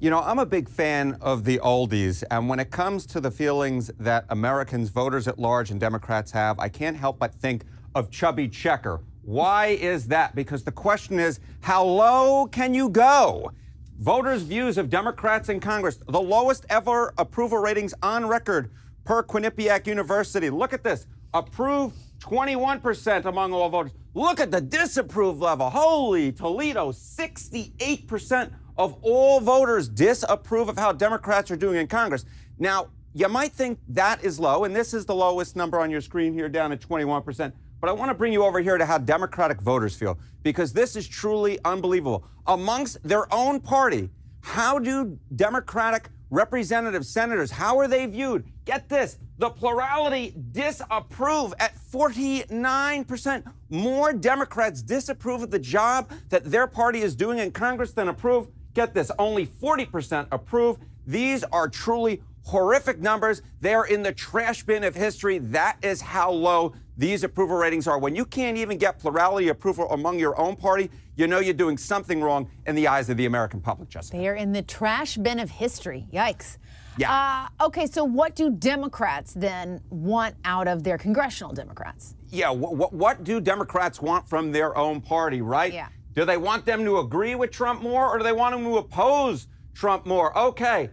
You know, I'm a big fan of the oldies, and when it comes to the feelings that Americans, voters at large, and Democrats have, I can't help but think of Chubby Checker. Why is that? Because the question is, how low can you go? Voters' views of Democrats in Congress, the lowest ever approval ratings on record per Quinnipiac University. Look at this. Approve 21% among all voters. Look at the disapprove level. Holy Toledo, 68% of all voters disapprove of how Democrats are doing in Congress. Now, you might think that is low, and this is the lowest number on your screen here, down at 21%. But I want to bring you over here to how Democratic voters feel, because this is truly unbelievable. Amongst their own party, how do Democratic representatives, senators, how are they viewed? Get this, the plurality disapprove at 49%. More Democrats disapprove of the job that their party is doing in Congress than approve. Get this, only 40% approve. These are truly horrific numbers. They're in the trash bin of history. That is how low these approval ratings are. When you can't even get plurality approval among your own party, you know you're doing something wrong in the eyes of the American public, Jessica. They are in the trash bin of history. Yikes. Yeah. Okay, so what do Democrats then want out of their congressional Democrats? Yeah, what do Democrats want from their own party, right? Yeah. Do they want them to agree with Trump more, or do they want them to oppose Trump more? Okay,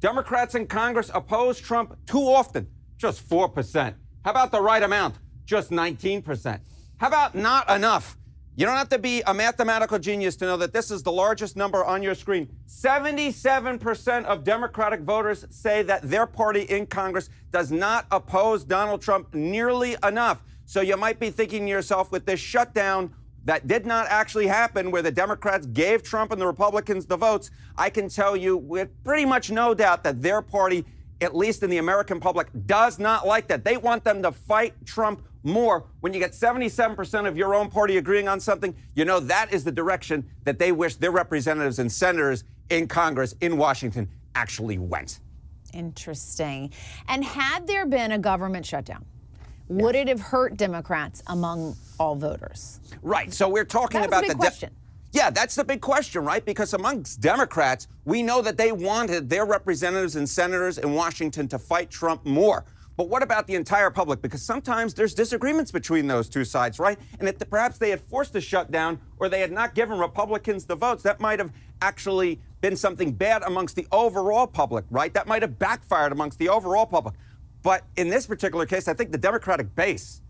Democrats in Congress oppose Trump too often, just 4%. How about the right amount? Just 19%. How about not enough? You don't have to be a mathematical genius to know that this is the largest number on your screen. 77% of Democratic voters say that their party in Congress does not oppose Donald Trump nearly enough. So you might be thinking to yourself, with this shutdown that did not actually happen, where the Democrats gave Trump and the Republicans the votes, I can tell you with pretty much no doubt that their party, at least in the American public, does not like that. They want them to fight Trump more. When you get 77% of your own party agreeing on something, you know that is the direction that they wish their representatives and senators in Congress in Washington actually went. Interesting. And had there been a government shutdown, would it have hurt Democrats among all voters? Right. So we're talking about the big question. Yeah, that's the big question, right? Because amongst Democrats, we know that they wanted their representatives and senators in Washington to fight Trump more. But what about the entire public? Because sometimes there's disagreements between those two sides, right? And if perhaps they had forced a shutdown, or they had not given Republicans the votes, that might have actually been something bad amongst the overall public, right? That might have backfired amongst the overall public. But in this particular case, I think the Democratic base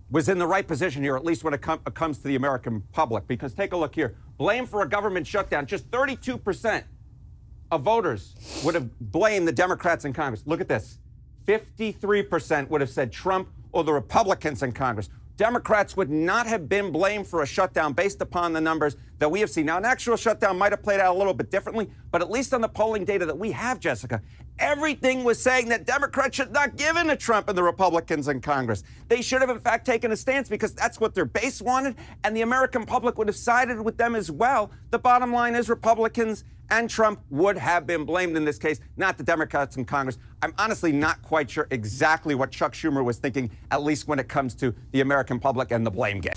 was in the right position here, at least when it comes to the American public. Because take a look here. Blame for a government shutdown. Just 32% of voters would have blamed the Democrats in Congress. Look at this. 53% would have said Trump or the Republicans in Congress. Democrats would not have been blamed for a shutdown based upon the numbers that we have seen. Now, an actual shutdown might have played out a little bit differently, but at least on the polling data that we have, Jessica, everything was saying that Democrats should not give in to Trump and the Republicans in Congress. They should have, in fact, taken a stance, because that's what their base wanted, and the American public would have sided with them as well. The bottom line is Republicans and Trump would have been blamed in this case, not the Democrats in Congress. I'm honestly not quite sure exactly what Chuck Schumer was thinking, at least when it comes to the American public and the blame game.